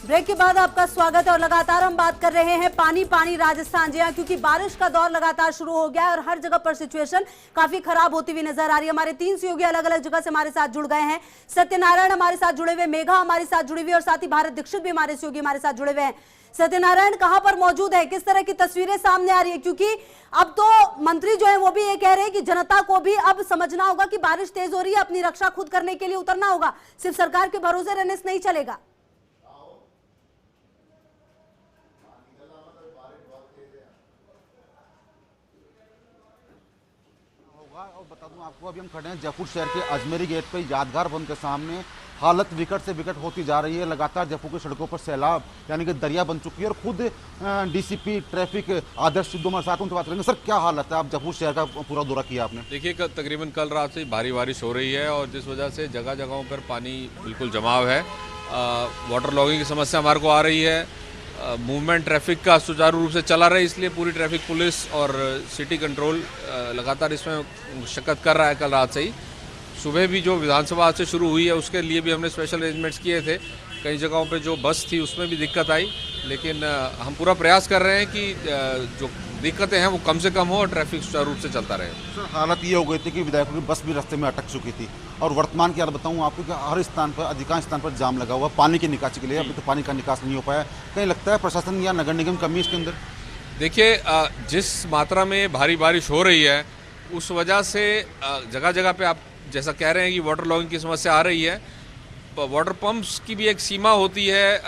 Break के बाद आपका स्वागत है और लगातार हम बात कर रहे हैं पानी पानी राजस्थान जी, क्योंकि बारिश का दौर लगातार शुरू हो गया है और हर जगह पर सिचुएशन काफी खराब होती हुई नजर आ रही है। हमारे 3 सहयोगी अलग अलग जगह से हमारे साथ जुड़ गए हैं। सत्यनारायण हमारे साथ जुड़े हुए, मेघा हमारे साथ जुड़ी हुई और साथ ही भारत दीक्षित भी हमारे सहयोगी हमारे साथ जुड़े हुए हैं। सत्यनारायण, कहां पर मौजूद है, किस तरह की तस्वीरें सामने आ रही है? क्योंकि अब तो मंत्री जो है वो भी ये कह रहे हैं कि जनता को भी अब समझना होगा कि बारिश तेज हो रही है, अपनी रक्षा खुद करने के लिए उतरना होगा, सिर्फ सरकार के भरोसे रहने से नहीं चलेगा। और बता दूं आपको, अभी हम खड़े हैं जयपुर शहर के अजमेरी गेट पे यादगार भवन के सामने। हालत विकट से विकट होती जा रही है। लगातार जयपुर की सड़कों पर सैलाब यानी कि दरिया बन चुकी है और खुद डीसीपी ट्रैफिक आदर्श सिद्धू हमारे साथ उनसे बात करेंगे। सर, क्या हालत है? आप जयपुर शहर का पूरा दौरा किया आपने। देखिए, तकरीबन कल रात से भारी बारिश हो रही है और जिस वजह से जगह जगहों पर पानी बिल्कुल जमाव है। वाटर लॉगिंग की समस्या हमारे को आ रही है। मूवमेंट ट्रैफिक का सुचारू रूप से चला रहा है, इसलिए पूरी ट्रैफिक पुलिस और सिटी कंट्रोल लगातार इसमें शिकत कर रहा है। कल रात से ही सुबह भी जो विधानसभा से शुरू हुई है उसके लिए भी हमने स्पेशल अरेंजमेंट्स किए थे। कई जगहों पे जो बस थी उसमें भी दिक्कत आई, लेकिन हम पूरा प्रयास कर रहे हैं कि जो दिक्कतें हैं वो कम से कम हो और ट्रैफिक सुचारू रूप से चलता रहे। सर, हालत ये हो गई थी कि विधायकों की बस भी रास्ते में अटक चुकी थी और वर्तमान की हालत बताऊं आपको कि हर स्थान पर, अधिकांश स्थान पर जाम लगा हुआ पानी की निकासी के लिए। अभी तो पानी का निकास नहीं हो पाया। कहीं लगता है प्रशासन या नगर निगम कमी इसके अंदर? देखिए, जिस मात्रा में भारी बारिश हो रही है उस वजह से जगह जगह पे आप जैसा कह रहे हैं कि वाटर लॉगिंग की समस्या आ रही है। वाटर पंप्स की भी एक सीमा होती है।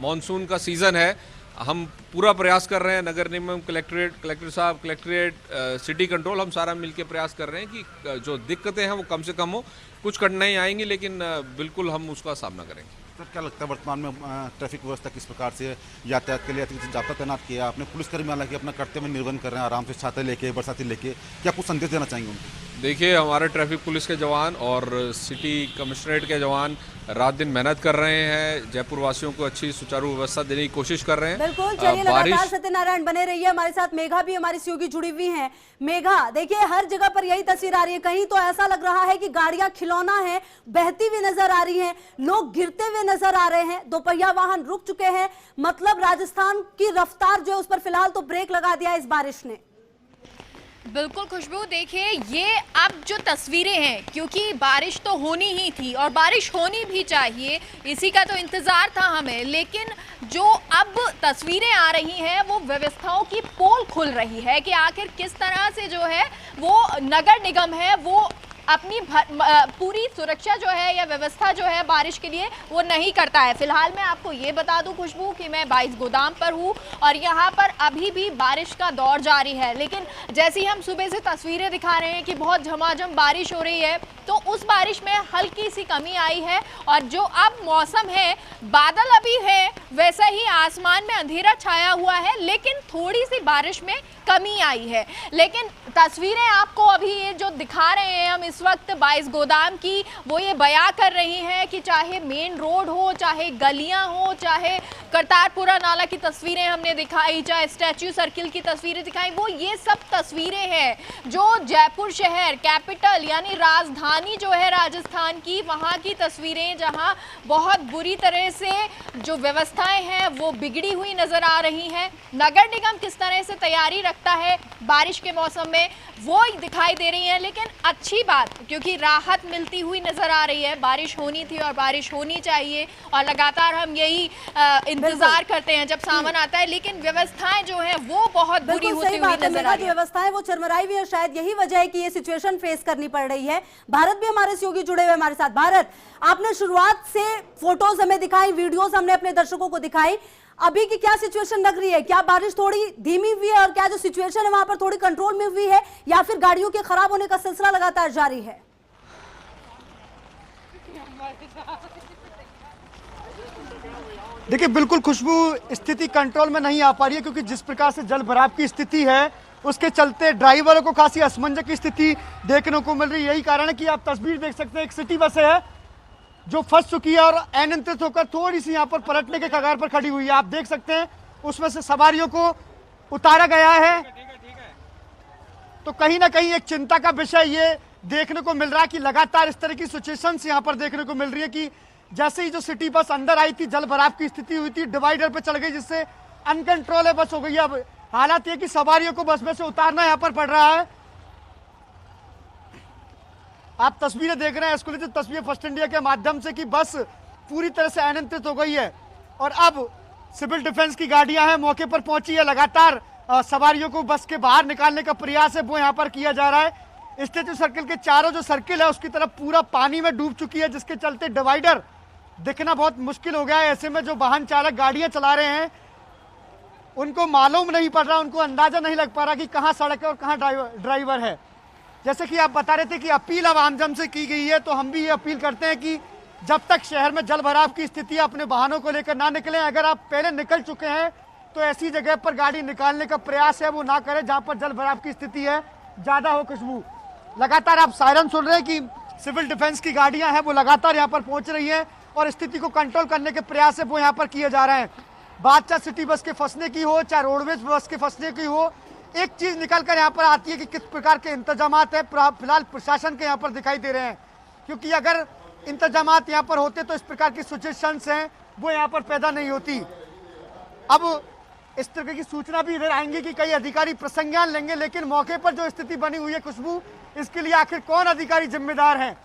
मॉनसून का सीज़न है, हम पूरा प्रयास कर रहे हैं, नगर निगम, कलेक्टर साहब, कलेक्ट्रेट, सिटी कंट्रोल, हम सारा मिलकर प्रयास कर रहे हैं कि जो दिक्कतें हैं वो कम से कम हो। कुछ कठिनाई आएंगी लेकिन बिल्कुल हम उसका सामना करेंगे। सर, क्या लगता है वर्तमान में ट्रैफिक व्यवस्था किस प्रकार से? यातायात के लिए जाब्ता तैनात किया आपने, पुलिसकर्मी हालांकि अपना कर्तव्य निर्वहन कर रहे हैं आराम से, छाते लेके, बरसाती लेके, क्या कुछ संदेश देना चाहेंगे उनको? देखिए, हमारे ट्रैफिक पुलिस के जवान और सिटी कमिश्नरेट के जवान रात दिन मेहनत कर रहे हैं, जयपुर वासियों को अच्छी सुचारू व्यवस्था देने की कोशिश कर रहे हैं। बिल्कुल, चलिए लगातार सत्यनारायण बने रहिए हमारे साथ। मेघा भी हमारी सहयोगी जुड़ी हुई हैं। मेघा, देखिए हर जगह पर यही तस्वीर आ रही है। कहीं तो ऐसा लग रहा है कि गाड़ियां खिलौना है, बहती हुई नजर आ रही हैं, लोग गिरते हुए नजर आ रहे हैं, दोपहिया वाहन रुक चुके हैं। मतलब राजस्थान की रफ्तार जो है उस पर फिलहाल तो ब्रेक लगा दिया इस बारिश ने। बिल्कुल खुशबू, देखिए ये अब जो तस्वीरें हैं, क्योंकि बारिश तो होनी ही थी और बारिश होनी भी चाहिए, इसी का तो इंतज़ार था हमें, लेकिन जो अब तस्वीरें आ रही हैं वो व्यवस्थाओं की पोल खुल रही है कि आखिर किस तरह से जो है वो नगर निगम है वो अपनी पूरी सुरक्षा जो है या व्यवस्था जो है बारिश के लिए वो नहीं करता है। फिलहाल मैं आपको ये बता दूं खुशबू कि मैं 22 गोदाम पर हूँ और यहाँ पर अभी भी बारिश का दौर जारी है, लेकिन जैसे ही हम सुबह से तस्वीरें दिखा रहे हैं कि बहुत झमाझम बारिश हो रही है, तो उस बारिश में हल्की सी कमी आई है और जो अब मौसम है, बादल अभी है, वैसा ही आसमान में अंधेरा छाया हुआ है, लेकिन थोड़ी सी बारिश में कमी आई है। लेकिन तस्वीरें आपको अभी ये जो दिखा रहे हैं हम इस वक्त 22 गोदाम की, वो ये बयां कर रही हैं कि चाहे मेन रोड हो, चाहे गलियां हो, चाहे करतारपुरा नाला की तस्वीरें हमने दिखाई, चाहे स्टैच्यू सर्किल की तस्वीरें दिखाई, वो ये सब तस्वीरें हैं जो जयपुर शहर कैपिटल यानी राजधानी जो है राजस्थान की, वहाँ की तस्वीरें जहाँ बहुत बुरी तरह से जो व्यवस्थाएं हैं वो बिगड़ी हुई नजर आ रही हैं। नगर निगम किस तरह से तैयारी रखता है बारिश के मौसम में वो दिखाई दे रही है, लेकिन अच्छी बात क्योंकि राहत मिलती हुई नजर आ रही है। बारिश होनी थी और बारिश होनी चाहिए और लगातार हम यही इंतजार करते हैं जब सावन आता है, लेकिन व्यवस्थाएं जो है वो बहुत बुरी होती हुई नजर आ रही है। व्यवस्थाएं वो चरमराई हुई है, शायद यही वजह है कि ये सिचुएशन फेस करनी पड़ रही है। भारत भी हमारे सहयोगी जुड़े हुए हमारे साथ। भारत, आपने शुरुआत से फोटोज हमें दिखाई, वीडियोज हमने अपने दर्शकों को दिखाई, अभी की क्या सिचुएशन लग रही है? क्या बारिश थोड़ी धीमी हुई है और क्या जो सिचुएशन है वहां पर थोड़ी कंट्रोल में हुई है या फिर गाड़ियों के खराब होने का सिलसिला लगातार जारी है? देखिए, बिल्कुल खुशबू, स्थिति कंट्रोल में नहीं आ पा रही है क्योंकि जिस प्रकार से जल भराव की स्थिति है उसके चलते ड्राइवरों को खासी असमंजस की स्थिति देखने को मिल रही है। यही कारण है कि आप तस्वीर देख सकते हैं, एक सिटी बस है जो फंस चुकी है और अनियंत्रित होकर थोड़ी सी यहाँ पर पलटने के कगार पर खड़ी हुई है। आप देख सकते हैं उसमें से सवारियों को उतारा गया है। तो कहीं ना कहीं एक चिंता का विषय ये देखने को मिल रहा है कि लगातार इस तरह की सिचुएशंस यहाँ पर देखने को मिल रही है कि जैसे ही जो सिटी बस अंदर आई थी जल भराव की स्थिति हुई थी, डिवाइडर पे चढ़ गई जिससे अनकंट्रोल है बस हो गई। अब हालात ये कि सवारियों को बस में से उतारना यहाँ पर पड़ रहा है। आप तस्वीरें देख रहे हैं, एक्सक्लूसिव तस्वीरें फर्स्ट इंडिया के माध्यम से कि बस पूरी तरह से अनियंत्रित हो गई है और अब सिविल डिफेंस की गाड़ियां हैं मौके पर पहुंची है। लगातार सवारियों को बस के बाहर निकालने का प्रयास है वो यहाँ पर किया जा रहा है। स्टैच्यू सर्किल के चारों जो सर्किल है उसकी तरफ पूरा पानी में डूब चुकी है, जिसके चलते डिवाइडर दिखना बहुत मुश्किल हो गया है। ऐसे में जो वाहन चालक गाड़ियां चला रहे हैं उनको मालूम नहीं पड़ रहा, उनको अंदाजा नहीं लग पा रहा कि कहाँ सड़क है और कहाँ ड्राइवर है। जैसे कि आप बता रहे थे कि अपील अब आमजन से की गई है, तो हम भी ये अपील करते हैं कि जब तक शहर में जल भराव की स्थिति है अपने वाहनों को लेकर ना निकलें। अगर आप पहले निकल चुके हैं तो ऐसी जगह पर गाड़ी निकालने का प्रयास है वो ना करें जहां पर जल भराव की स्थिति है ज्यादा हो। खुशबू, लगातार आप सायरन सुन रहे हैं कि सिविल डिफेंस की गाड़ियां हैं वो लगातार यहाँ पर पहुंच रही हैं और स्थिति को कंट्रोल करने के प्रयास है वो यहाँ पर किए जा रहे हैं। बात चाहे सिटी बस के फंसने की हो चाहे रोडवेज बस के फंसने की हो, एक चीज निकल कर यहाँ पर आती है कि किस प्रकार के इंतजाम है फिलहाल प्रशासन के यहाँ पर दिखाई दे रहे हैं, क्योंकि अगर इंतजामात यहाँ पर होते तो इस प्रकार की सिचुएशंस हैं वो यहाँ पर पैदा नहीं होती। अब इस तरह की सूचना भी इधर आएंगी कि कई अधिकारी प्रसंज्ञान लेंगे, लेकिन मौके पर जो स्थिति बनी हुई है खुशबू, इसके लिए आखिर कौन अधिकारी जिम्मेदार हैं?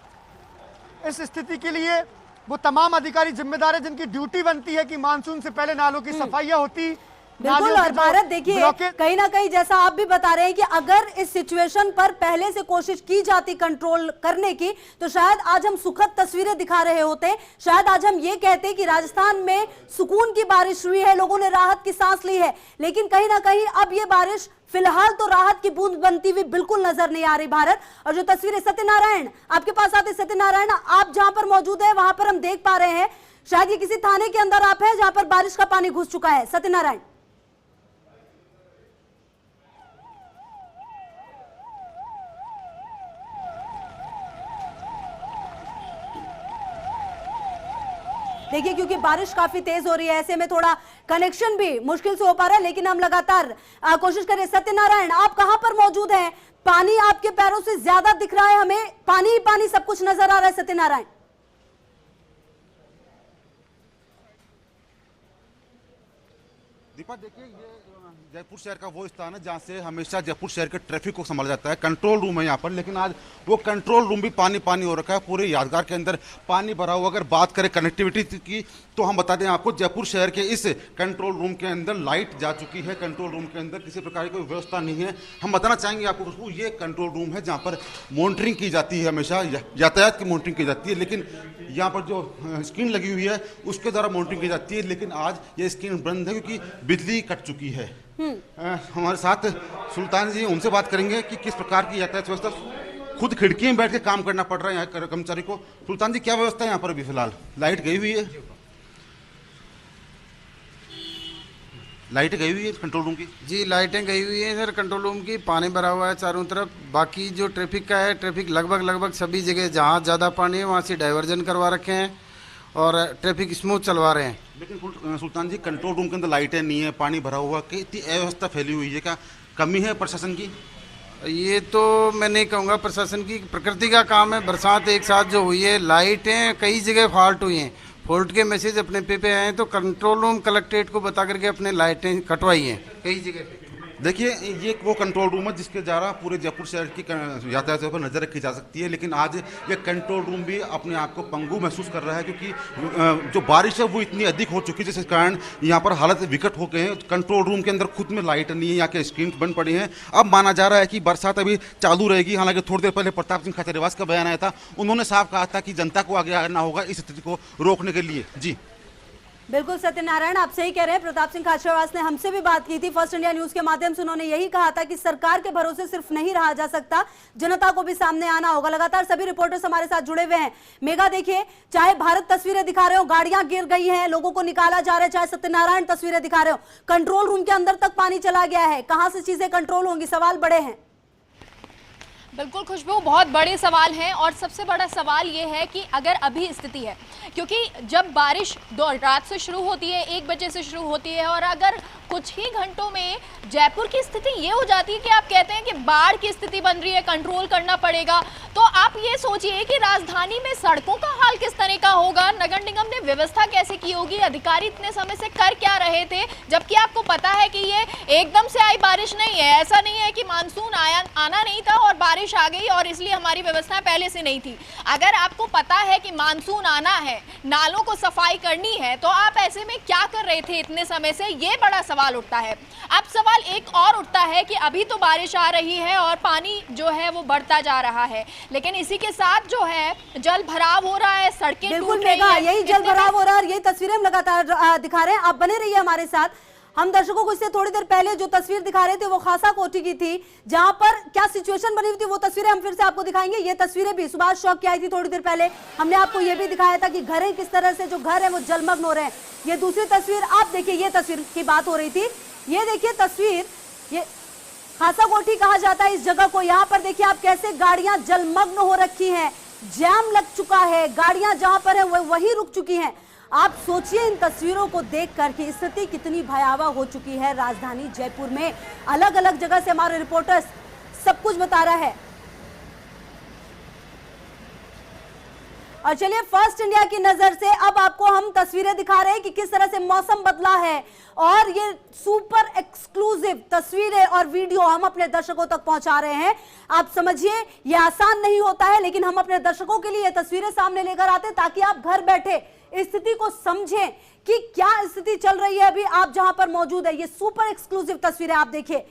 इस स्थिति के लिए वो तमाम अधिकारी जिम्मेदार है जिनकी ड्यूटी बनती है कि मानसून से पहले नालों की सफाइयां होती। बिल्कुल। और भारत देखिए कहीं ना कहीं जैसा आप भी बता रहे हैं कि अगर इस सिचुएशन पर पहले से कोशिश की जाती कंट्रोल करने की तो शायद आज हम सुखद तस्वीरें दिखा रहे होते। शायद आज हम ये कहते कि राजस्थान में सुकून की बारिश हुई है, लोगों ने राहत की सांस ली है, लेकिन कहीं ना कहीं अब ये बारिश फिलहाल तो राहत की बूंद बनती हुई बिल्कुल नजर नहीं आ रही भारत। और जो तस्वीरें सत्यनारायण आपके पास आते, सत्यनारायण आप जहां पर मौजूद है वहां पर हम देख पा रहे हैं शायद ये किसी थाने के अंदर आप हैं जहां पर बारिश का पानी घुस चुका है। सत्यनारायण, देखिए क्योंकि बारिश काफी तेज हो रही है ऐसे में थोड़ा कनेक्शन भी मुश्किल से हो पा रहा है, लेकिन हम लगातार कोशिश करें। सत्यनारायण आप कहां पर मौजूद हैं? पानी आपके पैरों से ज्यादा दिख रहा है, हमें पानी ही पानी सब कुछ नजर आ रहा है। सत्यनारायण, दीपा देखिए ये जयपुर शहर का वो स्थान है जहाँ से हमेशा जयपुर शहर के ट्रैफिक को संभाला जाता है। कंट्रोल रूम है यहाँ पर, लेकिन आज वो कंट्रोल रूम भी पानी पानी हो रखा है, पूरे यादगार के अंदर पानी भरा हुआ। अगर बात करें कनेक्टिविटी की तो हम बता दें आपको जयपुर शहर के इस कंट्रोल रूम के अंदर लाइट जा चुकी है। कंट्रोल रूम के अंदर किसी प्रकार की कोई व्यवस्था नहीं है। हम बताना चाहेंगे आपको खुशबू, ये कंट्रोल रूम है जहाँ पर मॉनिटरिंग की जाती है, हमेशा यातायात की मॉनिटरिंग की जाती है, लेकिन यहाँ पर जो स्क्रीन लगी हुई है उसके द्वारा मॉनिटरिंग की जाती है, लेकिन आज ये स्क्रीन बंद है क्योंकि बिजली कट चुकी है। हमारे साथ सुल्तान जी, उनसे बात करेंगे कि किस प्रकार की यातायात व्यवस्था, खुद खिड़की में बैठ के काम करना पड़ रहा है यहाँ कर्मचारी को। सुल्तान जी क्या व्यवस्था है यहाँ पर अभी फिलहाल? लाइट गई हुई है, लाइटें गई हुई है कंट्रोल रूम की? जी लाइटें गई हुई हैं सर कंट्रोल रूम की, पानी भरा हुआ है चारों तरफ। बाकी जो ट्रैफिक का है, ट्रैफिक लगभग सभी जगह जहाँ ज़्यादा पानी है वहाँ से डाइवर्जन करवा रखे हैं और ट्रैफिक स्मूथ चलवा रहे हैं। लेकिन सुल्तान जी कंट्रोल रूम के अंदर लाइटें नहीं है, पानी भरा हुआ, कितनी अव्यवस्था फैली हुई है, क्या कमी है प्रशासन की? ये तो मैं नहीं कहूँगा प्रशासन की, प्रकृति का काम है। बरसात एक साथ जो हुई है, लाइटें कई जगह फॉल्ट हुई हैं, फॉल्ट के मैसेज अपने पे आए हैं तो कंट्रोल रूम कलेक्ट्रेट को बता करके अपने लाइटें कटवाई हैं कई जगह। देखिए ये वो कंट्रोल रूम है जिसके द्वारा पूरे जयपुर शहर की यातायात पर नजर रखी जा सकती है, लेकिन आज ये कंट्रोल रूम भी अपने आप को पंगु महसूस कर रहा है क्योंकि जो बारिश है वो इतनी अधिक हो चुकी है जिसके कारण यहाँ पर हालत विकट हो गए हैं। कंट्रोल रूम के अंदर खुद में लाइट नहीं है, यहाँ के स्क्रीन बंद पड़ी हैं। अब माना जा रहा है कि बरसात अभी चालू रहेगी। हालांकि थोड़ी देर पहले प्रताप सिंह खाचरियावास का बयान आया था, उन्होंने साफ कहा था कि जनता को आगे आना होगा इस स्थिति को रोकने के लिए। जी बिल्कुल सत्यनारायण आप सही कह रहे हैं। प्रताप सिंह खाचरियावास ने हमसे भी बात की थी फर्स्ट इंडिया न्यूज के माध्यम से, उन्होंने यही कहा था कि सरकार के भरोसे सिर्फ नहीं रहा जा सकता, जनता को भी सामने आना होगा। लगातार सभी रिपोर्टर्स हमारे साथ जुड़े हुए हैं। मेघा देखिए, चाहे भारत तस्वीरें दिखा रहे हो, गाड़ियां गिर गई हैं, लोगों को निकाला जा रहा है, चाहे सत्यनारायण तस्वीरें दिखा रहे हो, कंट्रोल रूम के अंदर तक पानी चला गया है। कहां से चीजें कंट्रोल होंगी, सवाल बड़े हैं। बिल्कुल खुशबू, बहुत बड़े सवाल हैं और सबसे बड़ा सवाल ये है कि अगर अभी स्थिति है, क्योंकि जब बारिश रात से शुरू होती है, 1 बजे से शुरू होती है और अगर कुछ ही घंटों में जयपुर की स्थिति ये हो जाती है कि आप कहते हैं कि बाढ़ की स्थिति बन रही है, कंट्रोल करना पड़ेगा। तो आप ये सोचिए कि राजधानी में सड़कों का हाल किस तरह का होगा, नगर निगम ने व्यवस्था कैसे की होगी, अधिकारी इतने समय से कर क्या रहे थे, जबकि आपको पता है कि ये एकदम से आई बारिश नहीं है। ऐसा नहीं है कि मानसून आना नहीं था और बारिश आ गई और इसलिए हमारी व्यवस्था पहले से नहीं थी। अगर आपको पता है कि मानसून आना है, नालों को सफाई करनी है, तो आप ऐसे में क्या कर रहे थे इतने समय से, ये बड़ा सवाल उठता है। अब सवाल एक और उठता है कि अभी तो बारिश आ रही है और पानी जो है वो बढ़ता जा रहा है, लेकिन इसी के साथ जो है जल भराव हो रहा है, सड़कें बिल्कुल टूट रही मेघा, हैं। यही जल भराव हो रहा है और यही तस्वीरें हम लगातार दिखा रहे हैं। आप बने रहिए हमारे साथ। हम दर्शकों को इससे थोड़ी देर पहले जो तस्वीर दिखा रहे थे वो खासा कोठी की थी, जहां पर क्या सिचुएशन बनी हुई थी वो तस्वीरें हम फिर से आपको दिखाएंगे। ये तस्वीरें भी सुभाष चौक की आई थी थोड़ी देर पहले, हमने आपको ये भी दिखाया था कि घरें किस तरह से जो घर है वो जलमग्न हो रहे हैं। ये दूसरी तस्वीर आप देखिए, ये तस्वीर की बात हो रही थी, ये देखिए तस्वीर, ये खासा कोठी कहा जाता है इस जगह को। यहाँ पर देखिए आप कैसे गाड़ियां जलमग्न हो रखी हैं, जैम लग चुका है, गाड़ियां जहां पर है वहीं रुक चुकी हैं। आप सोचिए इन तस्वीरों को देखकर कि स्थिति कितनी भयावह हो चुकी है राजधानी जयपुर में। अलग अलग जगह से हमारे रिपोर्टर्स सब कुछ बता रहा है। और चलिए फर्स्ट इंडिया की नजर से अब आपको हम तस्वीरें दिखा रहे हैं कि किस तरह से मौसम बदला है, और ये सुपर एक्सक्लूसिव तस्वीरें और वीडियो हम अपने दर्शकों तक पहुंचा रहे हैं। आप समझिए ये आसान नहीं होता है, लेकिन हम अपने दर्शकों के लिए ये तस्वीरें सामने लेकर आते हैं ताकि आप घर बैठे स्थिति को समझें कि क्या स्थिति चल रही है अभी आप जहां पर मौजूद है। ये सुपर एक्सक्लूसिव तस्वीरें आप देखिए।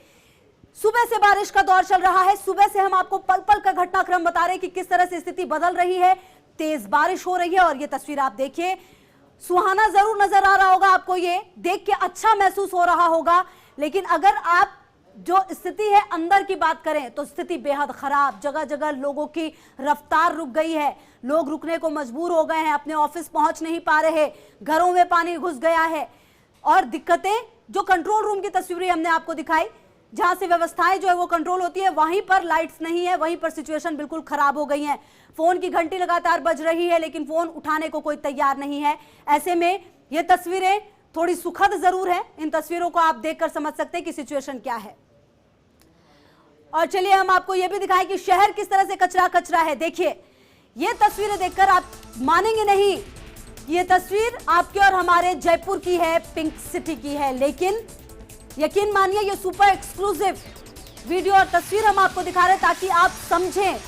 सुबह से बारिश का दौर चल रहा है, सुबह से हम आपको पल पल का घटनाक्रम बता रहे हैं कि किस तरह से स्थिति बदल रही है, तेज बारिश हो रही है। और ये तस्वीर आप देखिए, सुहाना जरूर नजर आ रहा होगा आपको, ये देख के अच्छा महसूस हो रहा होगा, लेकिन अगर आप जो स्थिति है अंदर की बात करें तो स्थिति बेहद खराब। जगह जगह लोगों की रफ्तार रुक गई है, लोग रुकने को मजबूर हो गए हैं, अपने ऑफिस पहुंच नहीं पा रहे, घरों में पानी घुस गया है। और दिक्कतें जो कंट्रोल रूम की तस्वीरें हमने आपको दिखाई, जहां से व्यवस्थाएं जो है वो कंट्रोल होती है, वहीं पर लाइट्स नहीं है, वहीं पर सिचुएशन बिल्कुल खराब हो गई है। फोन की घंटी लगातार बज रही है लेकिन फोन उठाने को कोई तैयार नहीं है। ऐसे में ये तस्वीरें थोड़ी सुखद जरूर है, इन तस्वीरों को आप देखकर समझ सकते हैं कि सिचुएशन क्या है। और चलिए हम आपको यह भी दिखाएं कि शहर किस तरह से कचरा कचरा है। देखिए ये तस्वीरें देखकर आप मानेंगे नहीं, ये तस्वीर आपके और हमारे जयपुर की है, पिंक सिटी की है, लेकिन यकीन मानिए ये सुपर एक्सक्लूसिव वीडियो और तस्वीर हम आपको दिखा रहे हैं ताकि आप समझें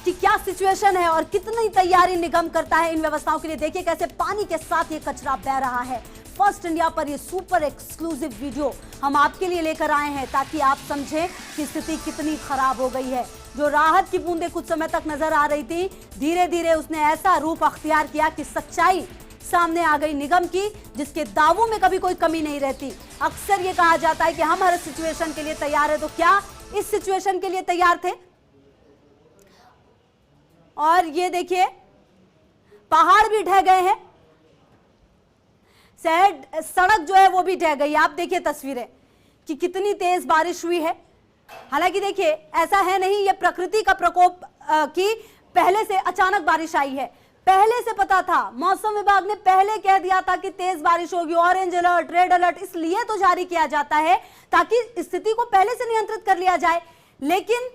कि क्या सिचुएशन है और कितनी तैयारी निगम करता है इन व्यवस्थाओं के लिए। देखिए कैसे पानी के साथ ये कचरा बह रहा है। फर्स्ट इंडिया पर ये सुपर एक्सक्लूसिव वीडियो हम आपके लिए लेकर आए हैं ताकि आप समझें कि स्थिति कितनी खराब हो गई है। जो राहत की बूंदें कुछ समय तक नजर आ रही थी, धीरे धीरे उसने ऐसा रूप अख्तियार किया कि सच्चाई सामने आ गई निगम की, जिसके दावों में कभी कोई कमी नहीं रहती। अक्सर ये कहा जाता है कि हम हर सिचुएशन के लिए तैयार है, तो क्या इस सिचुएशन के लिए तैयार थे? और ये देखिए पहाड़ भी ढह गए हैं, सड़क जो है वो भी ढह गई। आप देखिए तस्वीरें कि कितनी तेज बारिश हुई है। हालांकि देखिए ऐसा है नहीं ये प्रकृति का प्रकोप की पहले से अचानक बारिश आई है, पहले से पता था। मौसम विभाग ने पहले कह दिया था कि तेज बारिश होगी। ऑरेंज अलर्ट, रेड अलर्ट इसलिए तो जारी किया जाता है ताकि स्थिति को पहले से नियंत्रित कर लिया जाए। लेकिन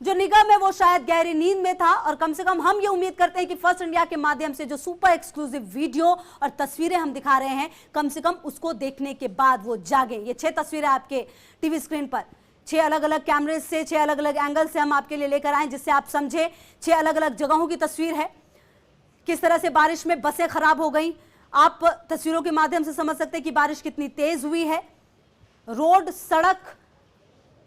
जो निगम है वो शायद गहरी नींद में था, और कम से कम हम ये उम्मीद करते हैं कि फर्स्ट इंडिया के माध्यम से जो सुपर एक्सक्लूसिव वीडियो और तस्वीरें हम दिखा रहे हैं, कम से कम उसको देखने के बाद वो जागे। ये 6 तस्वीरें आपके टीवी स्क्रीन पर 6 अलग अलग कैमरे से, 6 अलग अलग एंगल से हम आपके लिए लेकर आए, जिससे आप समझे 6 अलग अलग जगहों की तस्वीर है। किस तरह से बारिश में बसें खराब हो गई, आप तस्वीरों के माध्यम से समझ सकते हैं कि बारिश कितनी तेज हुई है। रोड, सड़क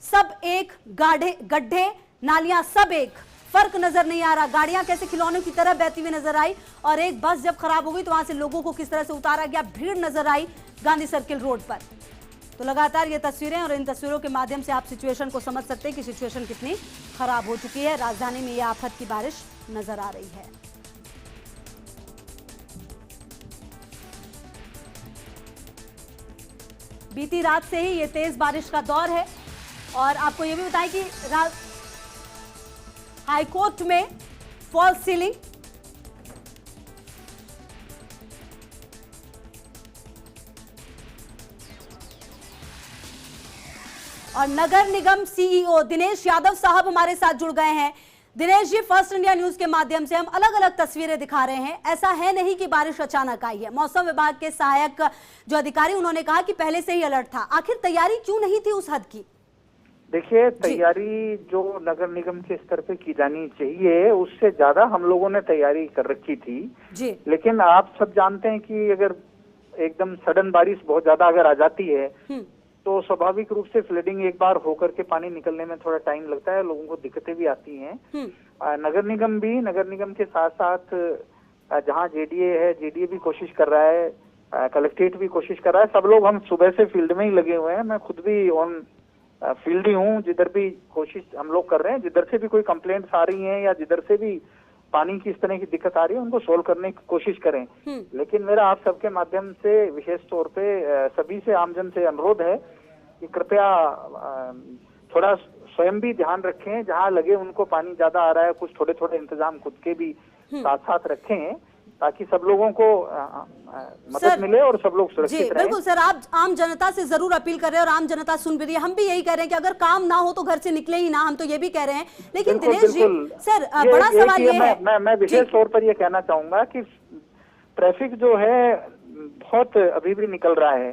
सब एक, गड्ढे, नालियां सब एक, फर्क नजर नहीं आ रहा। गाड़ियां कैसे खिलौनों की तरह बहती हुई नजर आई, और एक बस जब खराब हो गई तो वहां से लोगों को किस तरह से उतारा गया, भीड़ नजर आई गांधी सर्किल रोड पर। तो लगातार ये तस्वीरें और इन तस्वीरों के माध्यम से आप सिचुएशन को समझ सकते हैं कि सिचुएशन कितनी खराब हो चुकी है। राजधानी में ये आफत की बारिश नजर आ रही है। बीती रात से ही ये तेज बारिश का दौर है, और आपको ये भी बताएं कि हाईकोर्ट में फॉल्स सीलिंग, और नगर निगम सीईओ दिनेश यादव साहब हमारे साथ जुड़ गए हैं। Dinesh ji, first India news के माध्यम से हम अलग अलग तस्वीरें दिखा रहे हैं। ऐसा है नहीं कि बारिश अचानक आई है। मौसम विभाग के सहायक जो अधिकारी, उन्होंने कहा कि पहले से ही अलर्ट था। आखिर तैयारी क्यों नहीं थी उस हद की? देखिए, तैयारी जो नगर निगम के स्तर पे की जानी चाहिए उससे ज्यादा हम लोगों ने तैयारी कर रखी थी जी। लेकिन आप सब जानते हैं कि अगर एकदम सडन बारिश बहुत ज्यादा अगर आ जाती है तो स्वाभाविक रूप से फ्लडिंग एक बार होकर के पानी निकलने में थोड़ा टाइम लगता है, लोगों को दिक्कतें भी आती हैं। नगर निगम के साथ साथ जहां जेडीए है, जेडीए भी कोशिश कर रहा है, कलेक्ट्रेट भी कोशिश कर रहा है। सब लोग हम सुबह से फील्ड में ही लगे हुए हैं। मैं खुद भी ऑन फील्ड ही हूँ। जिधर भी कोशिश हम लोग कर रहे हैं, जिधर से भी कोई कंप्लेंट्स आ रही हैं या जिधर से भी पानी की इस तरह की दिक्कत आ रही है उनको सोल्व करने की कोशिश करें। लेकिन मेरा आप सबके माध्यम से विशेष तौर पे सभी से, आमजन से अनुरोध है कि कृपया थोड़ा स्वयं भी ध्यान रखें। जहां लगे उनको पानी ज्यादा आ रहा है, कुछ थोड़े थोड़े इंतजाम खुद के भी साथ साथ रखें ताकि सब लोगों को मदद मिले और सब लोग सुरक्षित रहें। बिल्कुल सर, आप आम जनता से जरूर अपील कर रहे हैं और आम जनता सुन भी रही है। हम भी यही कह रहे हैं कि अगर काम ना हो तो घर से निकले ही ना, हम तो ये भी कह रहे हैं। लेकिन दिनेश जी सर, बड़ा सवाल ये है, मैं विशेष तौर पर ये कहना चाहूंगा कि ट्रैफिक जो है बहुत अभी भी निकल रहा है,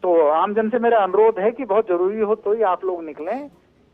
तो आमजन से मेरा अनुरोध है कि बहुत जरूरी हो तो ही आप लोग निकलें,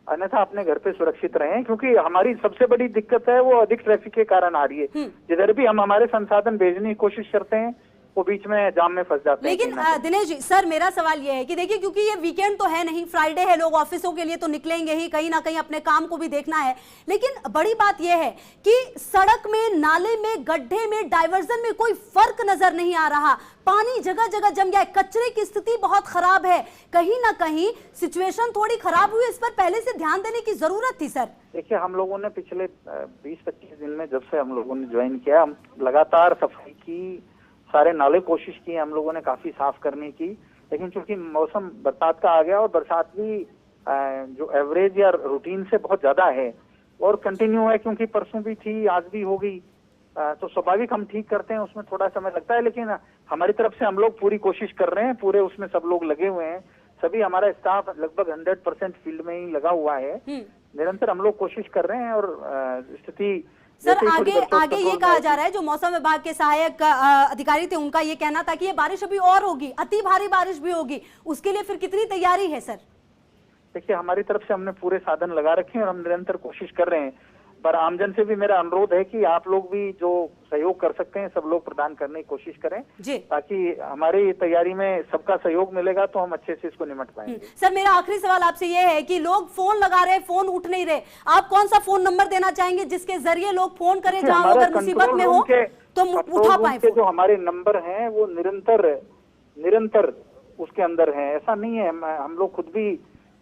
अन्यथा अपने घर पे सुरक्षित रहें। क्योंकि हमारी सबसे बड़ी दिक्कत है वो अधिक ट्रैफिक के कारण आ रही है। जिधर भी हम हमारे संसाधन भेजने की कोशिश करते हैं वो बीच में जाम में फंस जाते हैं। लेकिन दिनेश जी सर, मेरा सवाल ये है कि देखिए, क्योंकि ये वीकेंड तो है नहीं, फ्राइडे है, लोग ऑफिसों के लिए तो निकलेंगे ही, कहीं ना कहीं अपने काम को भी देखना है। लेकिन बड़ी बात यह है कि सड़क में, नाले में, गड्ढे में, डाइवर्जन में कोई फर्क नजर नहीं आ रहा। पानी जगह जगह जम गया है, कचरे की स्थिति बहुत खराब है। कहीं ना कहीं सिचुएशन थोड़ी खराब हुई, इस पर पहले से ध्यान देने की जरूरत थी सर। देखिए, हम लोगों ने पिछले 20-25 दिन में, जब से हम लोगों ने ज्वाइन किया, हम लगातार सफाई की, सारे नाले कोशिश की हम लोगों ने काफी साफ करने की। लेकिन चूंकि मौसम बरसात का आ गया और बरसात भी जो एवरेज या रूटीन से बहुत ज्यादा है और कंटिन्यू है, क्योंकि परसों भी थी, आज भी हो गई, तो स्वाभाविक हम ठीक करते हैं, उसमें थोड़ा समय लगता है। लेकिन हमारी तरफ से हम लोग पूरी कोशिश कर रहे हैं, पूरे उसमें सब लोग लगे हुए हैं। सभी हमारा स्टाफ लगभग 100% फील्ड में ही लगा हुआ है। निरंतर हम लोग कोशिश कर रहे हैं और स्थिति सर आगे ये कहा जा रहा है, जो मौसम विभाग के सहायक अधिकारी थे उनका ये कहना था कि ये बारिश अभी और होगी, अति भारी बारिश भी होगी, उसके लिए फिर कितनी तैयारी है सर? देखिए, हमारी तरफ से हमने पूरे साधन लगा रखे हैं और हम निरंतर कोशिश कर रहे हैं। पर आमजन से भी मेरा अनुरोध है कि आप लोग भी जो सहयोग कर सकते हैं सब लोग प्रदान करने की कोशिश करें जी, ताकि हमारी तैयारी में सबका सहयोग मिलेगा तो हम अच्छे से इसको निपट पाएंगे। सर, मेरा आखिरी सवाल आपसे ये है कि लोग फोन लगा रहे हैं, फोन उठ नहीं रहे, आप कौन सा फोन नंबर देना चाहेंगे जिसके जरिए लोग फोन करें, जहां अगर मुसीबत में हो तो उठा पाए? जो हमारे नंबर हैं वो निरंतर उसके अंदर है, ऐसा नहीं है। हम लोग खुद भी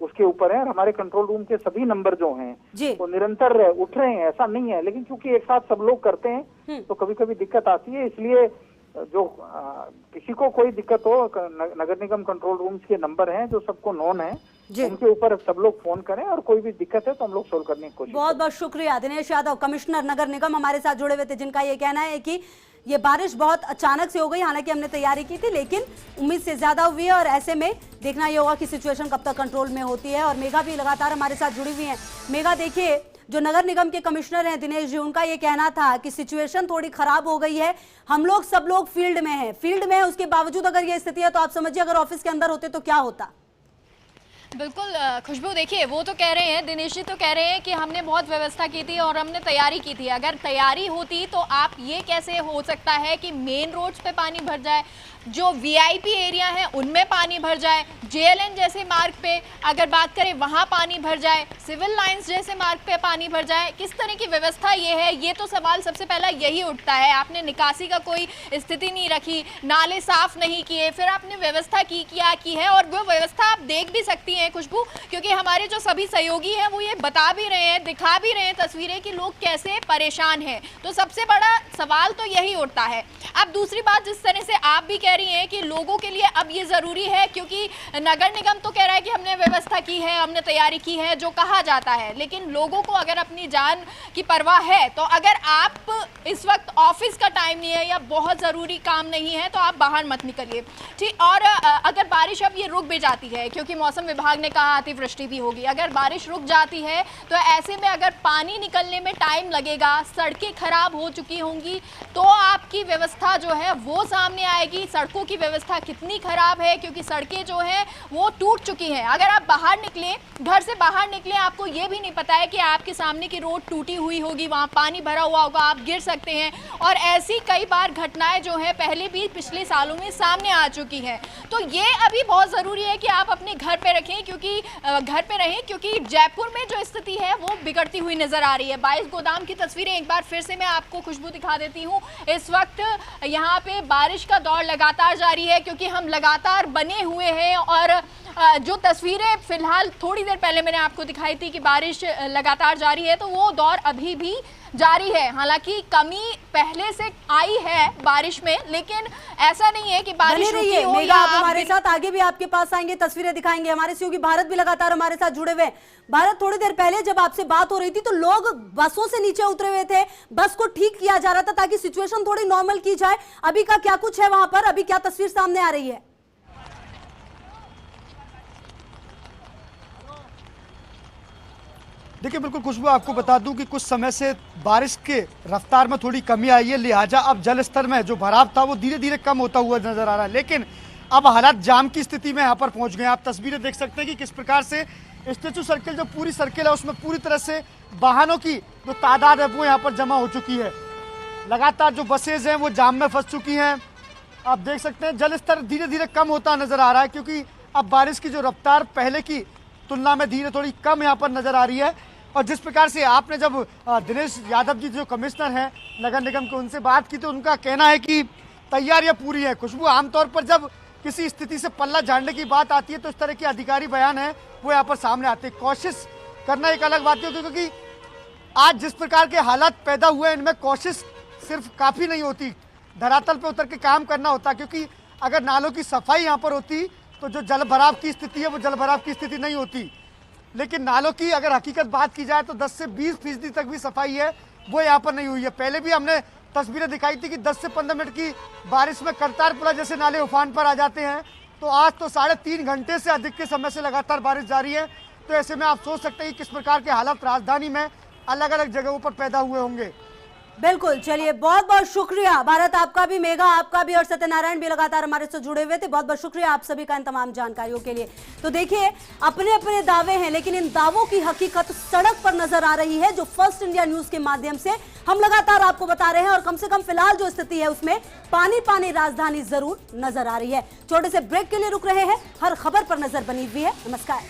उसके ऊपर है और हमारे कंट्रोल रूम के सभी नंबर जो हैं वो निरंतर उठ रहे हैं, ऐसा नहीं है। लेकिन क्योंकि एक साथ सब लोग करते हैं तो कभी कभी दिक्कत आती है, इसलिए जो किसी को कोई दिक्कत हो, नगर निगम कंट्रोल रूम्स के नंबर हैं जो सबको नोन है, उनके ऊपर सब लोग फोन करें और कोई भी दिक्कत है तो हम लोग सोल्व करने की कोशिश। बहुत बहुत शुक्रिया। दिनेश यादव, कमिश्नर नगर निगम, हमारे साथ जुड़े हुए थे, जिनका ये कहना है कि ये बारिश बहुत अचानक से हो गई, हालांकि हमने तैयारी की थी लेकिन उम्मीद से ज्यादा हुई है और ऐसे में देखना ये होगा कि सिचुएशन कब तक कंट्रोल में होती है। और मेघा भी लगातार हमारे साथ जुड़ी हुई है। मेघा, देखिए, जो नगर निगम के कमिश्नर हैं दिनेश जी, उनका ये कहना था कि सिचुएशन थोड़ी खराब हो गई है, हम लोग सब लोग फील्ड में हैं, उसके बावजूद अगर ये स्थिति है तो आप समझिए अगर ऑफिस के अंदर होते तो क्या होता। बिल्कुल खुशबू, देखिए वो तो कह रहे हैं, दिनेश जी तो कह रहे हैं कि हमने बहुत व्यवस्था की थी और हमने तैयारी की थी। अगर तैयारी होती तो आप ये कैसे हो सकता है कि मेन रोड्स पे पानी भर जाए, जो वीआईपी एरिया है उनमें पानी भर जाए, जेएलएन जैसे मार्ग पे अगर बात करें वहाँ पानी भर जाए, सिविल लाइंस जैसे मार्ग पे पानी भर जाए, किस तरह की व्यवस्था ये है? ये तो सवाल सबसे पहला यही उठता है। आपने निकासी का कोई स्थिति नहीं रखी, नाले साफ नहीं किए, फिर आपने व्यवस्था की है और वो व्यवस्था आप देख भी सकती हैं खुशबू, क्योंकि हमारे जो सभी सहयोगी हैं वो ये बता भी रहे हैं, दिखा भी रहे हैं तस्वीरें कि लोग कैसे परेशान हैं। तो सबसे बड़ा सवाल तो यही उठता है। अब दूसरी बात, जिस तरह से आप भी कह रही हैं कि लोगों के लिए अब ये ज़रूरी है, क्योंकि नगर निगम तो कह रहा है कि हमने व्यवस्था की है, हमने तैयारी की है, जो कहा जाता है, लेकिन लोगों को अगर अपनी जान की परवाह है तो अगर आप इस वक्त ऑफिस का टाइम नहीं है या बहुत ज़रूरी काम नहीं है तो आप बाहर मत निकलिए, ठीक। और अगर बारिश अब ये रुक भी जाती है, क्योंकि मौसम विभाग ने कहा अतिवृष्टि भी होगी, अगर बारिश रुक जाती है तो ऐसे में अगर पानी निकलने में टाइम लगेगा, सड़कें खराब हो चुकी होंगी, तो आपकी व्यवस्था जो है वो सामने आएगी। सड़कों की व्यवस्था कितनी खराब है, क्योंकि सड़कें जो हैं वो टूट चुकी हैं। अगर आप बाहर निकलें, घर से बाहर निकलें, आपको ये भी नहीं पता है कि आपके सामने की रोड टूटी हुई होगी, वहाँ पानी भरा हुआ होगा, आप गिर सकते हैं। और ऐसी कई बार घटनाएं जो है पहले भी पिछले सालों में सामने आ चुकी हैं। तो ये अभी बहुत ज़रूरी है कि आप अपने घर पे रखें, क्योंकि घर पे रहें, क्योंकि जयपुर में जो स्थिति है वो बिगड़ती हुई नजर आ रही है। 22 गोदाम की तस्वीरें एक बार फिर से मैं आपको खुशबू दिखा देती हूँ। इस वक्त यहाँ पे बारिश का दौर लगातार जारी है, क्योंकि हम लगातार बने हुए हैं। और जो तस्वीरें फिलहाल थोड़ी देर पहले मैंने आपको दिखाई थी कि बारिश लगातार जारी है, तो वो दौर अभी भी जारी है। हालांकि कमी पहले से आई है बारिश में, लेकिन ऐसा नहीं है कि बारिश रुकी हो। मेघा, आप हमारे साथ आगे भी आपके पास आएंगे, तस्वीरें दिखाएंगे। हमारे सहयोगी भारत भी लगातार हमारे साथ जुड़े हुए। भारत, थोड़ी देर पहले जब आपसे बात हो रही थी तो लोग बसों से नीचे उतरे हुए थे, बस को ठीक किया जा रहा था ताकि सिचुएशन थोड़ी नॉर्मल की जाए। अभी का क्या कुछ है वहां पर, अभी क्या तस्वीर सामने आ रही है? देखिए बिल्कुल खुशबू, आपको बता दूं कि कुछ समय से बारिश के रफ्तार में थोड़ी कमी आई है, लिहाजा अब जल स्तर में जो भराव था वो धीरे धीरे कम होता हुआ नजर आ रहा है। लेकिन अब हालात जाम की स्थिति में यहाँ पर पहुंच गए। आप तस्वीरें देख सकते हैं कि किस प्रकार से स्टेचू सर्किल, जो पूरी सर्किल है, उसमें पूरी तरह से वाहनों की जो तादाद है वो यहाँ पर जमा हो चुकी है। लगातार जो बसेज हैं वो जाम में फंस चुकी हैं। आप देख सकते हैं जल स्तर धीरे धीरे कम होता नजर आ रहा है, क्योंकि अब बारिश की जो रफ्तार पहले की तुलना में धीरे थोड़ी कम यहाँ पर नजर आ रही है। और जिस प्रकार से आपने जब दिनेश यादव जी जो कमिश्नर हैं नगर निगम के, उनसे बात की तो उनका कहना है कि तैयारियां पूरी है। खुशबू, आमतौर पर जब किसी स्थिति से पल्ला झाड़ने की बात आती है तो इस तरह के अधिकारी बयान है वो यहाँ पर सामने आते हैं। कोशिश करना एक अलग बात है, क्योंकि आज जिस प्रकार के हालात पैदा हुए हैं इनमें कोशिश सिर्फ काफ़ी नहीं होती, धरातल पर उतर के काम करना होता। क्योंकि अगर नालों की सफाई यहाँ पर होती तो जो जल भराव की स्थिति है वो जल भराव की स्थिति नहीं होती। लेकिन नालों की अगर हकीकत बात की जाए तो 10 से 20% तक भी सफाई है वो यहाँ पर नहीं हुई है। पहले भी हमने तस्वीरें दिखाई थी कि 10 से 15 मिनट की बारिश में करतारपुरा जैसे नाले उफान पर आ जाते हैं, तो आज तो 3.5 घंटे से अधिक के समय से लगातार बारिश जारी है। तो ऐसे में आप सोच सकते हैं कि किस प्रकार के हालात राजधानी में अलग अलग जगहों पर पैदा हुए होंगे। बिल्कुल, चलिए बहुत बहुत शुक्रिया भारत, आपका भी, मेघा आपका भी, और सत्यनारायण भी लगातार हमारे साथ जुड़े हुए थे। बहुत बहुत शुक्रिया आप सभी का इन तमाम जानकारियों के लिए। तो देखिए, अपने अपने दावे हैं, लेकिन इन दावों की हकीकत सड़क पर नजर आ रही है, जो फर्स्ट इंडिया न्यूज के माध्यम से हम लगातार आपको बता रहे हैं। और कम से कम फिलहाल जो स्थिति है उसमें पानी पानी राजधानी जरूर नजर आ रही है। छोटे से ब्रेक के लिए रुक रहे हैं, हर खबर पर नजर बनी हुई है। नमस्कार।